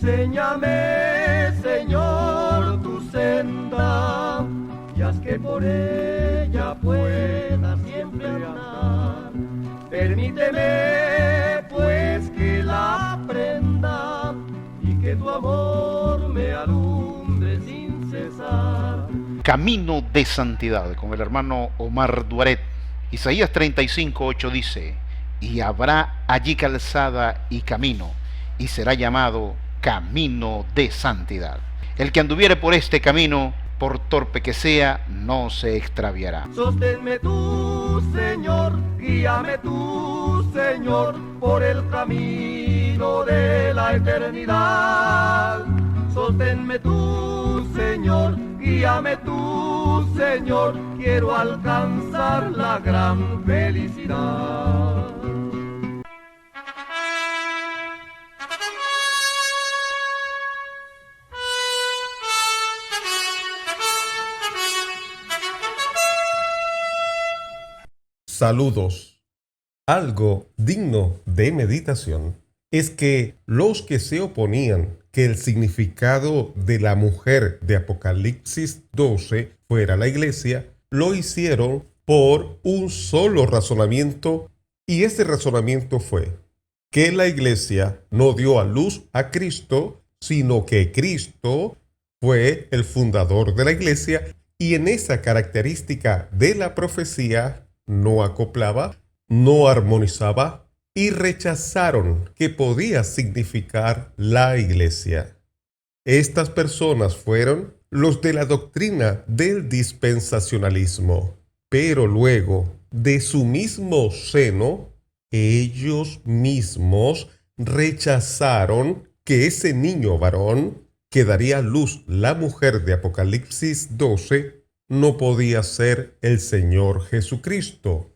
Enséñame, Señor, tu senda, y haz que por ella pueda siempre andar. Permíteme, pues, que la aprenda, y que tu amor me alumbre sin cesar. Camino de santidad, con el hermano Omar Duaret. Isaías 35:8 dice: y habrá allí calzada y camino, y será llamado camino de santidad. El que anduviere por este camino, por torpe que sea, no se extraviará. Sosténme tú, Señor, guíame tú, Señor, por el camino de la eternidad. Sosténme tú, Señor, guíame tú, Señor, quiero alcanzar la gran felicidad. Saludos. Algo digno de meditación es que los que se oponían que el significado de la mujer de Apocalipsis 12 fuera la iglesia, lo hicieron por un solo razonamiento, y ese razonamiento fue que la iglesia no dio a luz a Cristo, sino que Cristo fue el fundador de la iglesia, y en esa característica de la profecía no acoplaba, no armonizaba, y rechazaron que podía significar la iglesia. Estas personas fueron los de la doctrina del dispensacionalismo, pero luego, de su mismo seno, ellos mismos rechazaron que ese niño varón que daría a luz la mujer de Apocalipsis 12 no podía ser el Señor Jesucristo.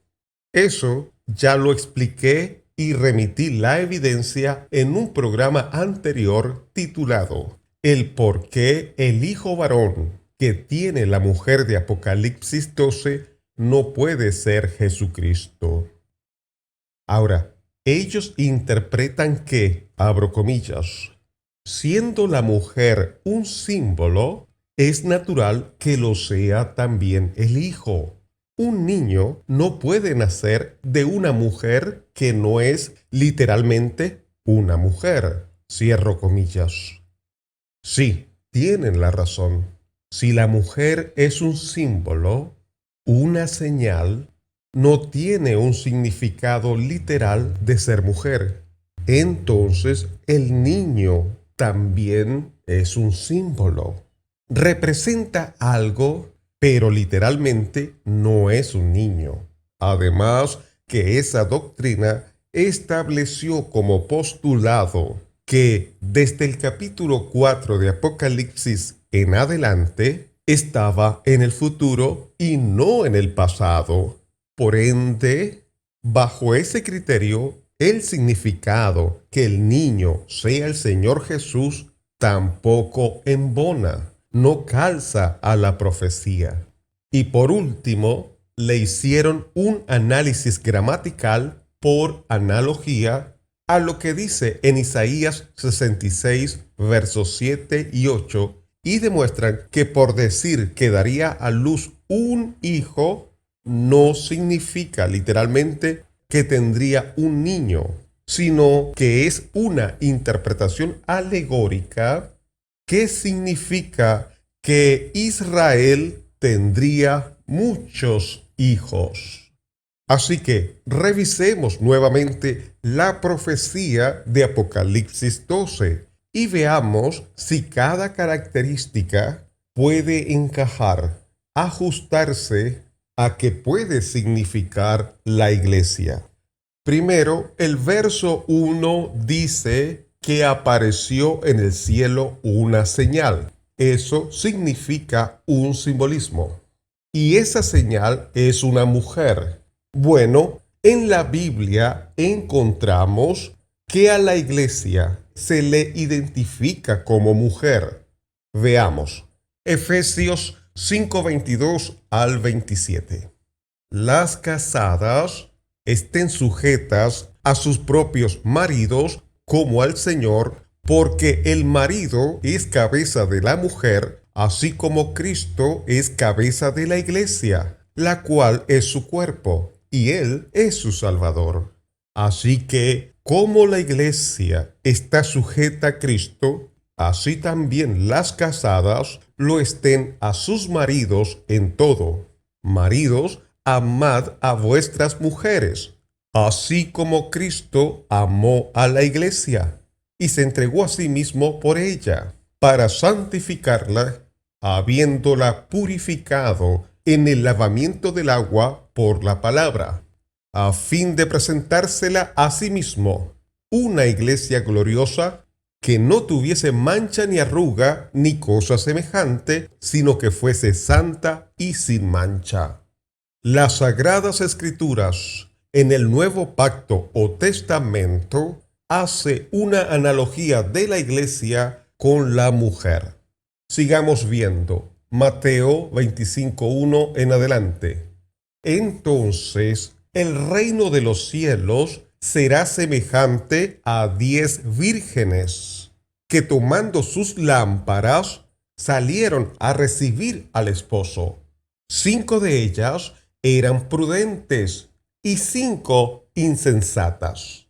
Eso ya lo expliqué y remití la evidencia en un programa anterior titulado El por qué el hijo varón que tiene la mujer de Apocalipsis 12 no puede ser Jesucristo. Ahora, ellos interpretan que, abro comillas, siendo la mujer un símbolo, es natural que lo sea también el hijo. Un niño no puede nacer de una mujer que no es literalmente una mujer. Cierro comillas. Sí, tienen la razón. Si la mujer es un símbolo, una señal, no tiene un significado literal de ser mujer. Entonces, el niño también es un símbolo. Representa algo, pero literalmente no es un niño. Además, que esa doctrina estableció como postulado que desde el capítulo 4 de Apocalipsis en adelante estaba en el futuro y no en el pasado. Por ende, bajo ese criterio, el significado que el niño sea el Señor Jesús tampoco embona, no calza a la profecía. Y por último, le hicieron un análisis gramatical por analogía a lo que dice en Isaías 66, versos 7 y 8, y demuestran que por decir que daría a luz un hijo, no significa literalmente que tendría un niño, sino que es una interpretación alegórica que significa que Israel tendría muchos hijos. Así que revisemos nuevamente la profecía de Apocalipsis 12 y veamos si cada característica puede encajar, ajustarse a qué puede significar la iglesia. Primero, el verso 1 dice que apareció en el cielo una señal. Eso significa un simbolismo. Y esa señal es una mujer. Bueno, en la Biblia encontramos que a la iglesia se le identifica como mujer. Veamos, Efesios 5:22 al 27. Las casadas estén sujetas a sus propios maridos como al Señor, porque el marido es cabeza de la mujer, así como Cristo es cabeza de la iglesia, la cual es su cuerpo, y Él es su Salvador. Así que, como la iglesia está sujeta a Cristo, así también las casadas lo estén a sus maridos en todo. Maridos, amad a vuestras mujeres, así como Cristo amó a la iglesia y se entregó a sí mismo por ella, para santificarla, habiéndola purificado en el lavamiento del agua por la palabra, a fin de presentársela a sí mismo, una iglesia gloriosa, que no tuviese mancha ni arruga ni cosa semejante, sino que fuese santa y sin mancha. Las Sagradas Escrituras, en el Nuevo Pacto o Testamento, hace una analogía de la iglesia con la mujer. Sigamos viendo Mateo 25:1 en adelante. Entonces, el reino de los cielos será semejante a 10 vírgenes, que tomando sus lámparas, salieron a recibir al esposo. 5 de ellas eran prudentes y 5 insensatas.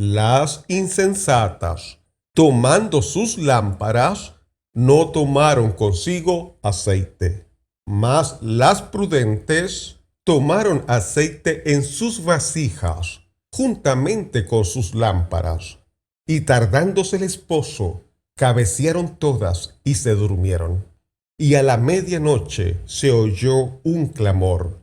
Las insensatas, tomando sus lámparas, no tomaron consigo aceite, mas las prudentes tomaron aceite en sus vasijas, juntamente con sus lámparas. Y tardándose el esposo, cabecearon todas y se durmieron. Y a la medianoche se oyó un clamor: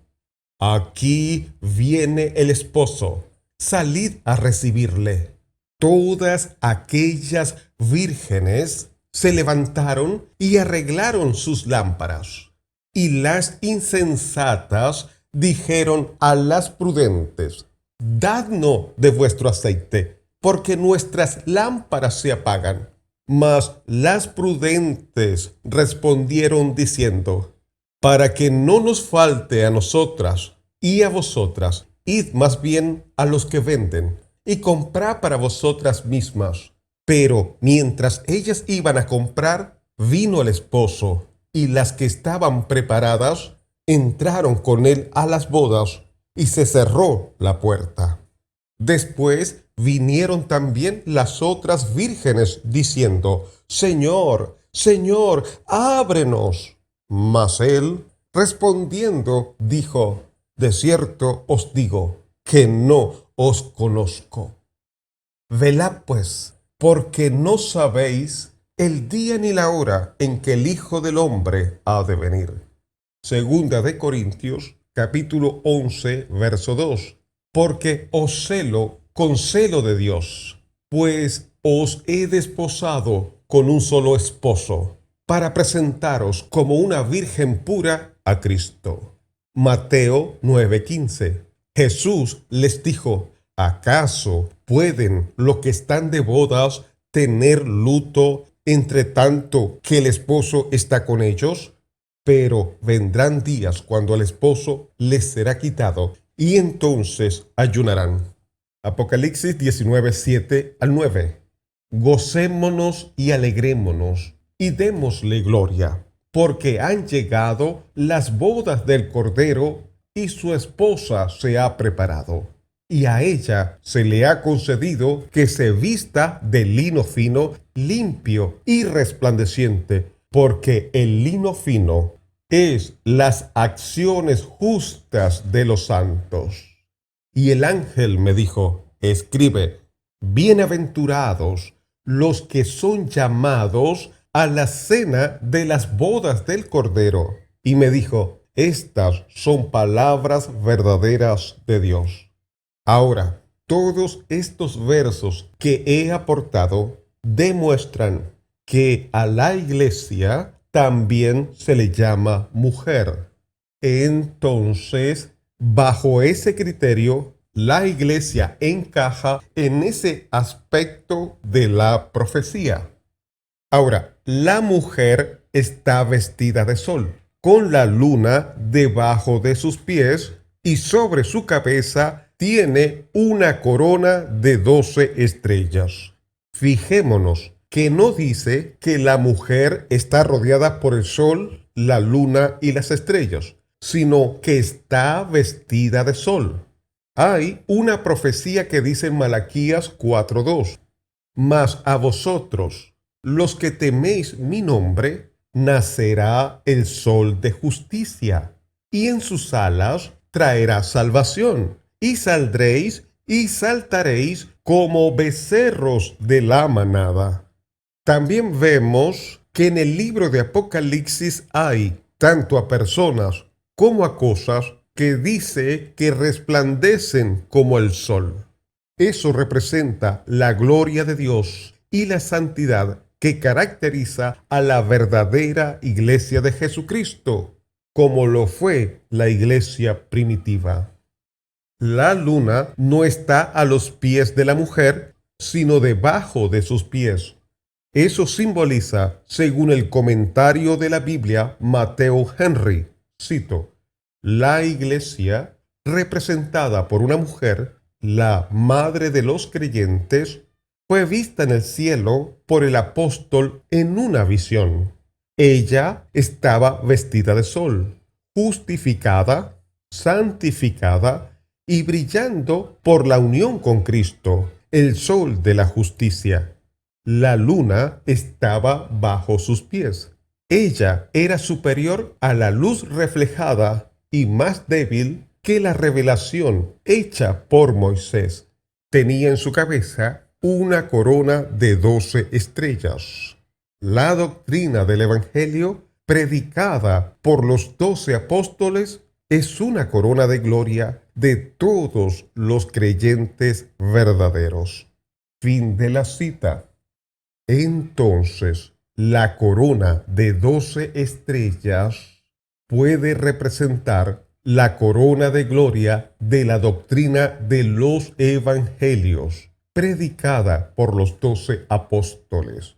aquí viene el esposo, salid a recibirle. Todas aquellas vírgenes se levantaron y arreglaron sus lámparas. Y las insensatas dijeron a las prudentes: dadnos de vuestro aceite, porque nuestras lámparas se apagan. Mas las prudentes respondieron diciendo: para que no nos falte a nosotras y a vosotras, id más bien a los que venden, y comprad para vosotras mismas. Pero mientras ellas iban a comprar, vino el esposo, y las que estaban preparadas entraron con él a las bodas, y se cerró la puerta. Después vinieron también las otras vírgenes, diciendo: Señor, Señor, ábrenos. Mas él, respondiendo, dijo: de cierto os digo, que no os conozco. Velad pues, porque no sabéis el día ni la hora en que el Hijo del Hombre ha de venir. Segunda de Corintios, capítulo 11, verso 2. Porque os celo con celo de Dios, pues os he desposado con un solo esposo, para presentaros como una virgen pura a Cristo. Mateo 9:15. Jesús les dijo: ¿acaso pueden los que están de bodas tener luto entre tanto que el esposo está con ellos? Pero vendrán días cuando el esposo les será quitado, y entonces ayunarán. Apocalipsis 19:7 al 9. Gocémonos y alegrémonos, y démosle gloria, porque han llegado las bodas del Cordero, y su esposa se ha preparado. Y a ella se le ha concedido que se vista de lino fino, limpio y resplandeciente, porque el lino fino es las acciones justas de los santos. Y el ángel me dijo: escribe: bienaventurados los que son llamados a la cena de las bodas del Cordero. Y me dijo: estas son palabras verdaderas de Dios. Ahora, todos estos versos que he aportado demuestran que a la iglesia también se le llama mujer. Entonces, bajo ese criterio, la iglesia encaja en ese aspecto de la profecía. Ahora, la mujer está vestida de sol, con la luna debajo de sus pies, y sobre su cabeza tiene una corona de 12 estrellas. Fijémonos que no dice que la mujer está rodeada por el sol, la luna y las estrellas, sino que está vestida de sol. Hay una profecía que dice en Malaquías 4:2, mas a vosotros, los que teméis mi nombre, nacerá el sol de justicia, y en sus alas traerá salvación, y saldréis y saltaréis como becerros de la manada. También vemos que en el libro de Apocalipsis hay, tanto a personas como a cosas, que dice que resplandecen como el sol. Eso representa la gloria de Dios y la santidad que caracteriza a la verdadera iglesia de Jesucristo, como lo fue la iglesia primitiva. La luna no está a los pies de la mujer, sino debajo de sus pies. Eso simboliza, según el comentario de la Biblia, Mateo Henry, cito, la iglesia, representada por una mujer, la madre de los creyentes, fue vista en el cielo por el apóstol en una visión. Ella estaba vestida de sol, justificada, santificada y brillando por la unión con Cristo, el sol de la justicia. La luna estaba bajo sus pies. Ella era superior a la luz reflejada y más débil que la revelación hecha por Moisés. Tenía en su cabeza una corona de 12 estrellas. La doctrina del Evangelio, predicada por los 12 apóstoles, es una corona de gloria de todos los creyentes verdaderos. Fin de la cita. Entonces, la corona de 12 estrellas puede representar la corona de gloria de la doctrina de los evangelios, predicada por los 12 apóstoles.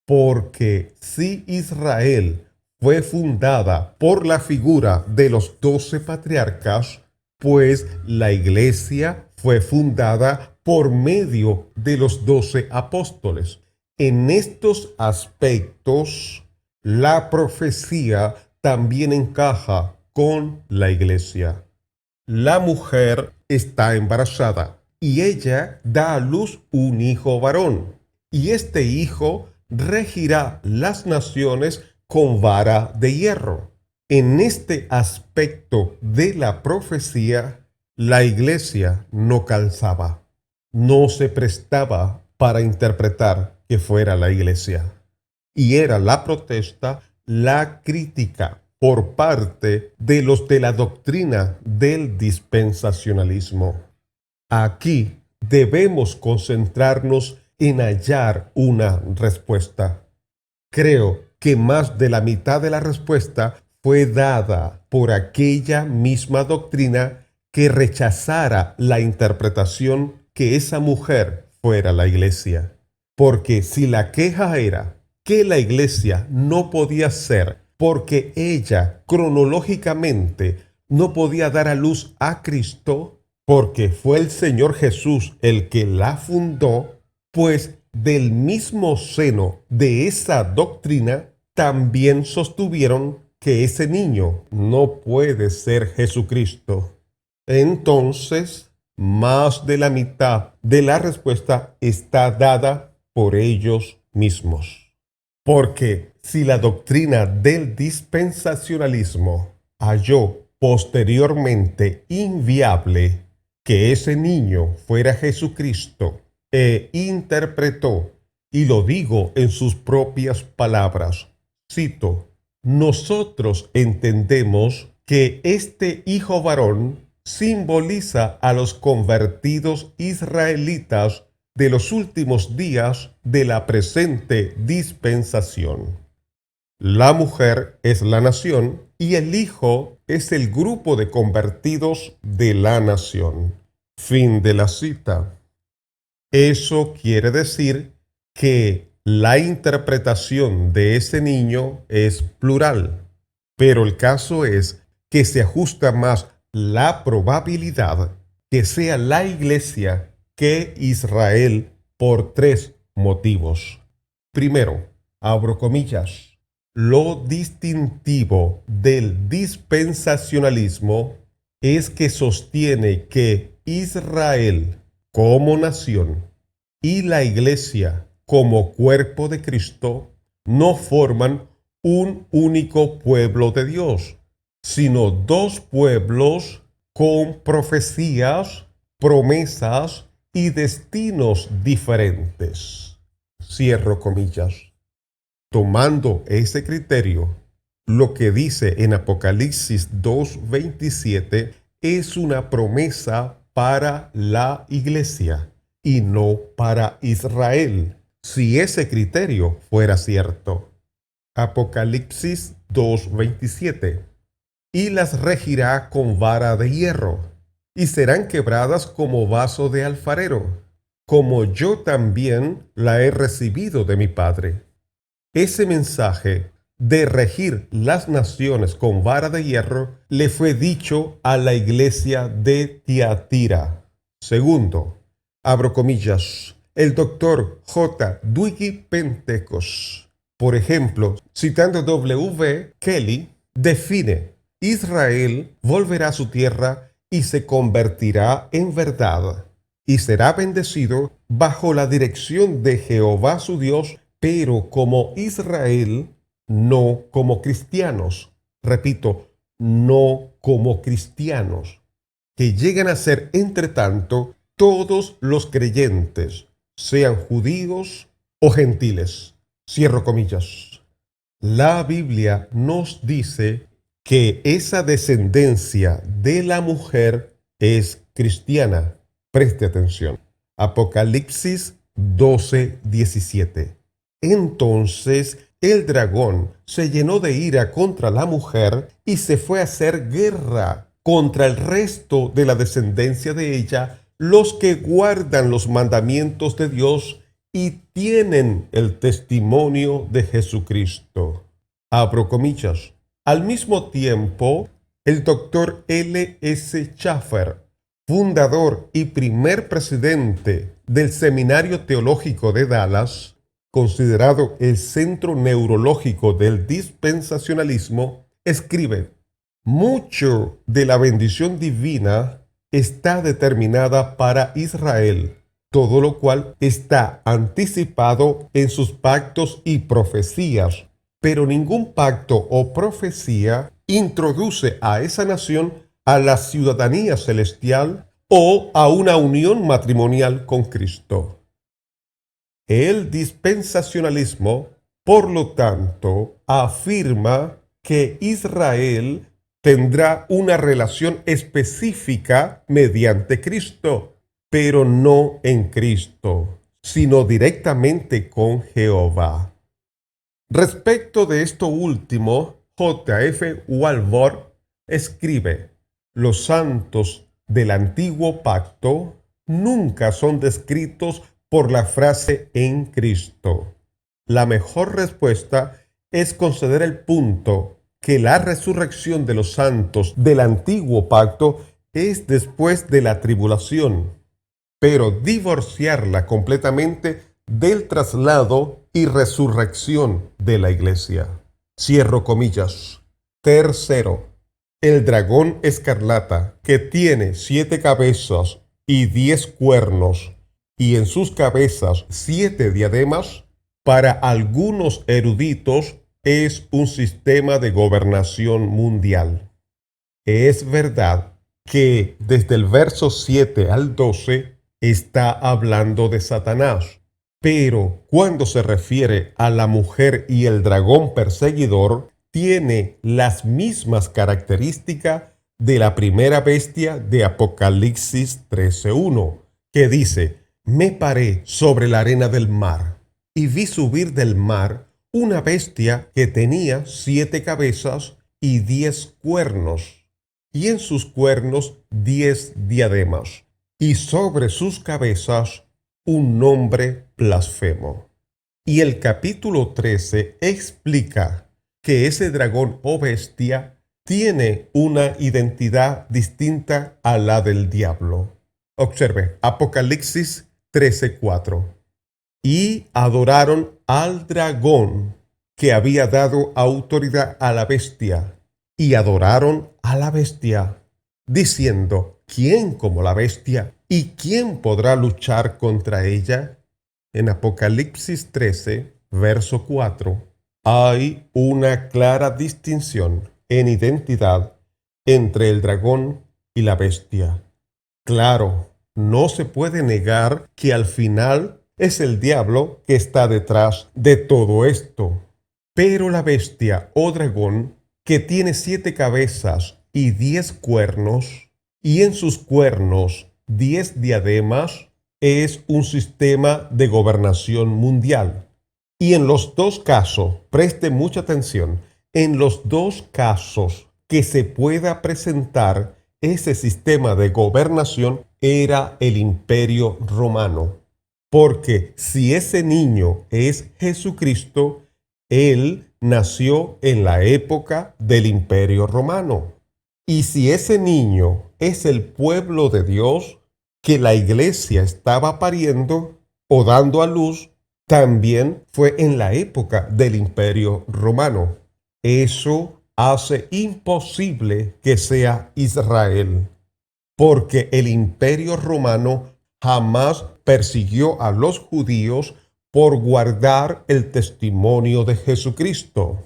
Porque si Israel fue fundada por la figura de los 12 patriarcas, pues la iglesia fue fundada por medio de los 12 apóstoles. En estos aspectos, la profecía también encaja con la iglesia. La mujer está embarazada y ella da a luz un hijo varón, y este hijo regirá las naciones con vara de hierro. En este aspecto de la profecía, la iglesia no calzaba, no se prestaba para interpretar que fuera la iglesia. Y era la protesta, la crítica por parte de los de la doctrina del dispensacionalismo. Aquí debemos concentrarnos en hallar una respuesta. Creo que más de la mitad de la respuesta fue dada por aquella misma doctrina que rechazara la interpretación que esa mujer fuera la iglesia. Porque si la queja era que la iglesia no podía ser porque ella cronológicamente no podía dar a luz a Cristo, porque fue el Señor Jesús el que la fundó, pues del mismo seno de esa doctrina también sostuvieron que ese niño no puede ser Jesucristo. Entonces, más de la mitad de la respuesta está dada por ellos mismos. Porque si la doctrina del dispensacionalismo halló posteriormente inviable que ese niño fuera Jesucristo e interpretó, y lo digo en sus propias palabras, cito, nosotros entendemos que este hijo varón simboliza a los convertidos israelitas de los últimos días de la presente dispensación. La mujer es la nación y el hijo es el grupo de convertidos de la nación. Fin de la cita. Eso quiere decir que la interpretación de ese niño es plural, pero el caso es que se ajusta más la probabilidad que sea la iglesia que Israel por 3 motivos. Primero, abro comillas, lo distintivo del dispensacionalismo es que sostiene que Israel como nación y la Iglesia como cuerpo de Cristo no forman un único pueblo de Dios, sino dos pueblos con profecías, promesas y destinos diferentes. Cierro comillas. Tomando ese criterio, lo que dice en Apocalipsis 2:27 es una promesa para la Iglesia y no para Israel, si ese criterio fuera cierto. Apocalipsis 2:27. Y las regirá con vara de hierro, y serán quebradas como vaso de alfarero, como yo también la he recibido de mi Padre. Ese mensaje de regir las naciones con vara de hierro le fue dicho a la iglesia de Tiatira. Segundo, abro comillas, el doctor J. Dwight Pentecost, por ejemplo, citando W. Kelly, define: Israel volverá a su tierra y se convertirá en verdad, y será bendecido bajo la dirección de Jehová su Dios, pero como Israel, no como cristianos. Repito, no como cristianos, que llegan a ser, entre tanto, todos los creyentes, sean judíos o gentiles. Cierro comillas. La Biblia nos dice que esa descendencia de la mujer es cristiana. Preste atención. Apocalipsis 12:17. Entonces el dragón se llenó de ira contra la mujer y se fue a hacer guerra contra el resto de la descendencia de ella, los que guardan los mandamientos de Dios y tienen el testimonio de Jesucristo. Abro comillas. Al mismo tiempo, el doctor L.S. Schaffer, fundador y primer presidente del Seminario Teológico de Dallas, considerado el centro neurológico del dispensacionalismo, escribe: mucho de la bendición divina está determinada para Israel, todo lo cual está anticipado en sus pactos y profecías, pero ningún pacto o profecía introduce a esa nación a la ciudadanía celestial o a una unión matrimonial con Cristo. El dispensacionalismo, por lo tanto, afirma que Israel tendrá una relación específica mediante Cristo, pero no en Cristo, sino directamente con Jehová. Respecto de esto último, J.F. Walvoord escribe: los santos del antiguo pacto nunca son descritos por la frase en Cristo. La mejor respuesta es conceder el punto que la resurrección de los santos del antiguo pacto es después de la tribulación, pero divorciarla completamente del traslado y resurrección de la iglesia. Cierro comillas. Tercero, el dragón escarlata, que tiene 7 cabezas y 10 cuernos, y en sus cabezas 7 diademas, para algunos eruditos es un sistema de gobernación mundial. Es verdad que desde el verso 7 al 12 está hablando de Satanás, pero cuando se refiere a la mujer y el dragón perseguidor, tiene las mismas características de la primera bestia de Apocalipsis 13:1, que dice: me paré sobre la arena del mar y vi subir del mar una bestia que tenía 7 cabezas y 10 cuernos, y en sus cuernos 10 diademas, y sobre sus cabezas un nombre blasfemo. Y el capítulo 13 explica que ese dragón o bestia tiene una identidad distinta a la del diablo. Observe, Apocalipsis 13:4. y adoraron al dragón que había dado autoridad a la bestia, y adoraron a la bestia, diciendo: ¿quién como la bestia? ¿Y quién podrá luchar contra ella? En Apocalipsis 13, verso 4, hay una clara distinción en identidad entre el dragón y la bestia. Claro, no se puede negar que al final es el diablo que está detrás de todo esto. Pero la bestia o dragón, que tiene 7 cabezas y 10 cuernos, y en sus cuernos 10 diademas, es un sistema de gobernación mundial. Y en los dos casos, preste mucha atención, en los dos casos que se pueda presentar ese sistema de gobernación era el Imperio Romano. Porque si ese niño es Jesucristo, él nació en la época del Imperio Romano. Y si ese niño es el pueblo de Dios que la iglesia estaba pariendo o dando a luz, también fue en la época del Imperio Romano. Eso hace imposible que sea Israel, porque el Imperio Romano jamás persiguió a los judíos por guardar el testimonio de Jesucristo.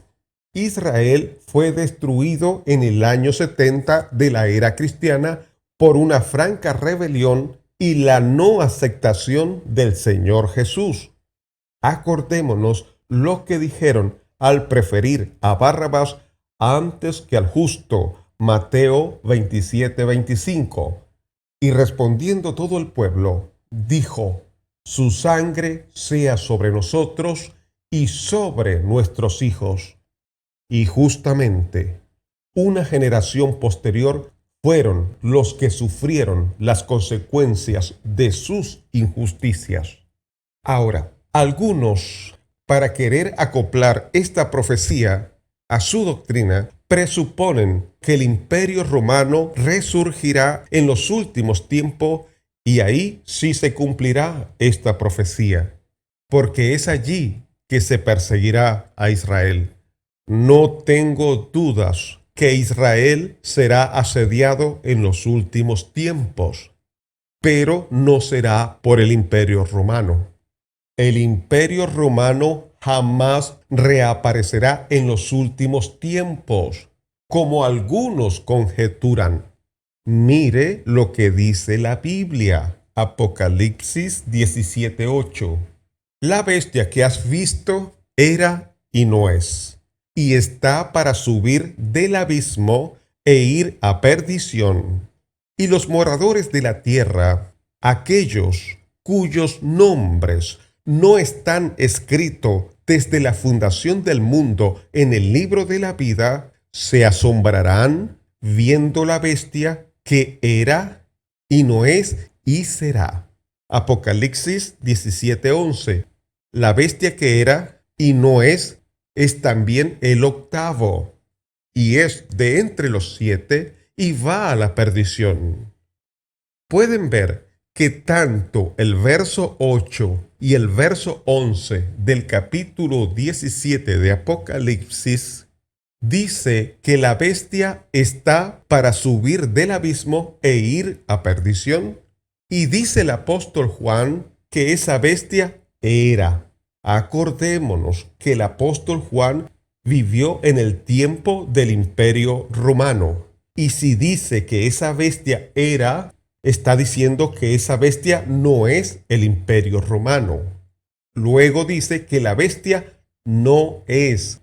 Israel fue destruido en el año 70 de la era cristiana por una franca rebelión y la no aceptación del Señor Jesús. Acordémonos lo que dijeron al preferir a Barrabás antes que al justo, Mateo 27:25. Y respondiendo todo el pueblo, dijo: su sangre sea sobre nosotros y sobre nuestros hijos. Y justamente, una generación posterior fueron los que sufrieron las consecuencias de sus injusticias. Ahora, algunos, para querer acoplar esta profecía a su doctrina, presuponen que el Imperio Romano resurgirá en los últimos tiempos y ahí sí se cumplirá esta profecía, porque es allí que se perseguirá a Israel. No tengo dudas que Israel será asediado en los últimos tiempos, pero no será por el Imperio Romano. El Imperio Romano jamás reaparecerá en los últimos tiempos, como algunos conjeturan. Mire lo que dice la Biblia, Apocalipsis 17:8. La bestia que has visto era y no es, y está para subir del abismo e ir a perdición. Y los moradores de la tierra, aquellos cuyos nombres no están escritos desde la fundación del mundo en el libro de la vida, se asombrarán viendo la bestia que era y no es y será. Apocalipsis 17:11. La bestia que era y no es también el octavo, y es de entre los 7 y va a la perdición. Pueden ver que tanto el verso 8 y el verso 11 del capítulo 17 de Apocalipsis dice que la bestia está para subir del abismo e ir a perdición. Y dice el apóstol Juan que esa bestia era. Acordémonos que el apóstol Juan vivió en el tiempo del Imperio Romano. Y si dice que esa bestia era, está diciendo que esa bestia no es el Imperio Romano. Luego dice que la bestia no es.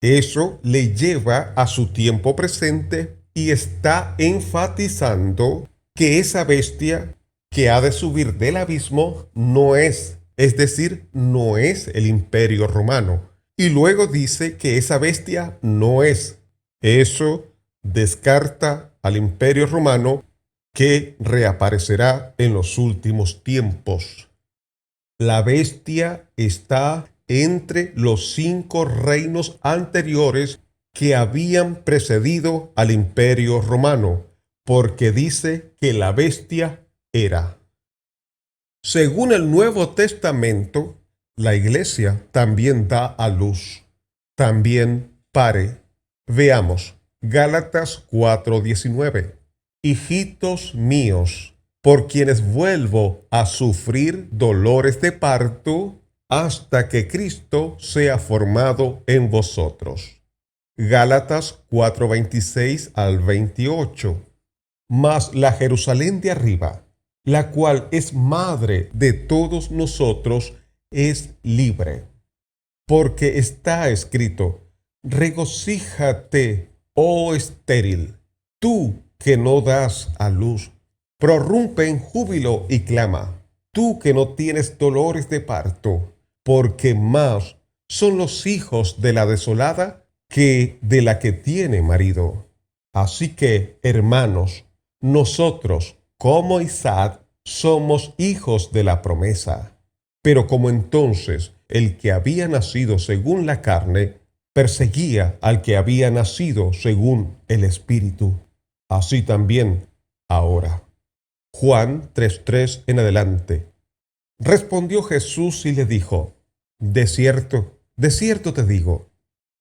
Eso le lleva a su tiempo presente y está enfatizando que esa bestia que ha de subir del abismo no es decir, no es el Imperio Romano. Y luego dice que esa bestia no es. Eso descarta al Imperio Romano que reaparecerá en los últimos tiempos. La bestia está entre los 5 reinos anteriores que habían precedido al Imperio Romano, porque dice que la bestia era. Según el Nuevo Testamento, La iglesia también da a luz, también pare. Veamos, Gálatas 4:19. Hijitos míos, por quienes vuelvo a sufrir dolores de parto hasta que Cristo sea formado en vosotros. Gálatas 4:26 al 28. Mas la Jerusalén de arriba, la cual es madre de todos nosotros, es libre. Porque está escrito: regocíjate, oh estéril, tú que no das a luz, prorrumpe en júbilo y clama, tú que no tienes dolores de parto, porque más son los hijos de la desolada que de la que tiene marido. Así que, hermanos, nosotros, como Isaac, somos hijos de la promesa. Pero como entonces el que había nacido según la carne perseguía al que había nacido según el Espíritu, así también ahora. Juan 3:3 en adelante. Respondió Jesús y le dijo: de cierto te digo,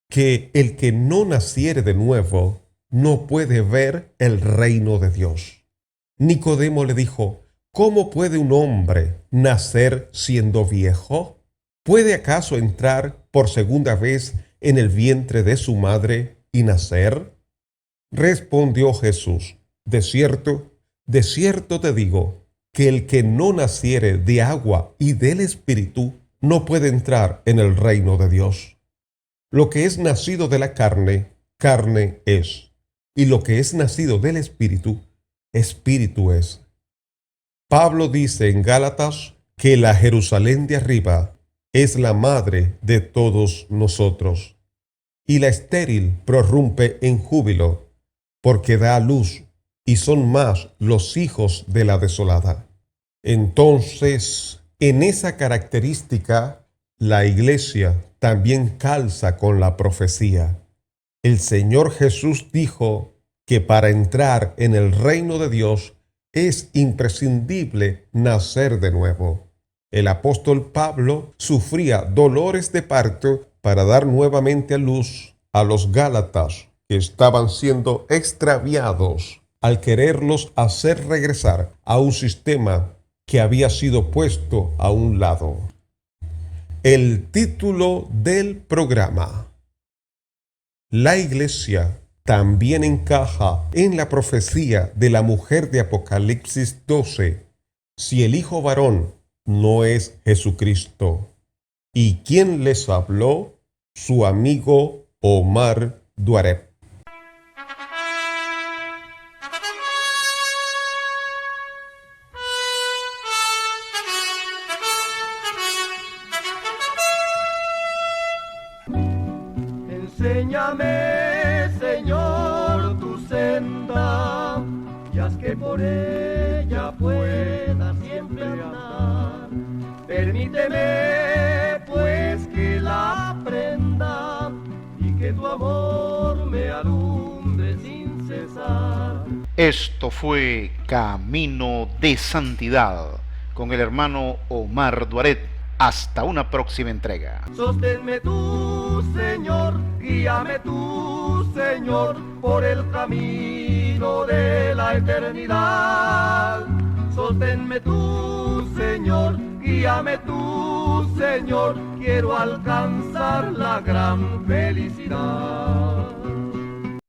que el que no naciere de nuevo no puede ver el reino de Dios. Nicodemo le dijo: ¿cómo puede un hombre nacer siendo viejo? ¿Puede acaso entrar por segunda vez en el vientre de su madre y nacer? Respondió Jesús: de cierto te digo, que el que no naciere de agua y del Espíritu no puede entrar en el reino de Dios. Lo que es nacido de la carne, carne es, y lo que es nacido del Espíritu, Espíritu es. Pablo dice en Gálatas que la Jerusalén de arriba es la madre de todos nosotros, y la estéril prorrumpe en júbilo, porque da a luz, y son más los hijos de la desolada. Entonces, en esa característica, la iglesia también calza con la profecía. El Señor Jesús dijo que para entrar en el reino de Dios es imprescindible nacer de nuevo. El apóstol Pablo sufría dolores de parto para dar nuevamente a luz a los gálatas que estaban siendo extraviados al quererlos hacer regresar a un sistema que había sido puesto a un lado. El título del programa: La iglesia también encaja en la profecía de la mujer de Apocalipsis 12, si el hijo varón no es Jesucristo. ¿Y quién les habló? Su amigo Omar Duarep. Enséñame, Señor, tu senda, y haz que por ella pueda siempre andar. Permíteme, pues, que la aprenda, y que tu amor me alumbre sin cesar. Esto fue Camino de Santidad con el hermano Omar Duarep. Hasta una próxima entrega. Sosténme tú, Señor, guíame tú, Señor, por el camino de la eternidad. Sosténme tú, Señor, guíame tú, Señor, quiero alcanzar la gran felicidad.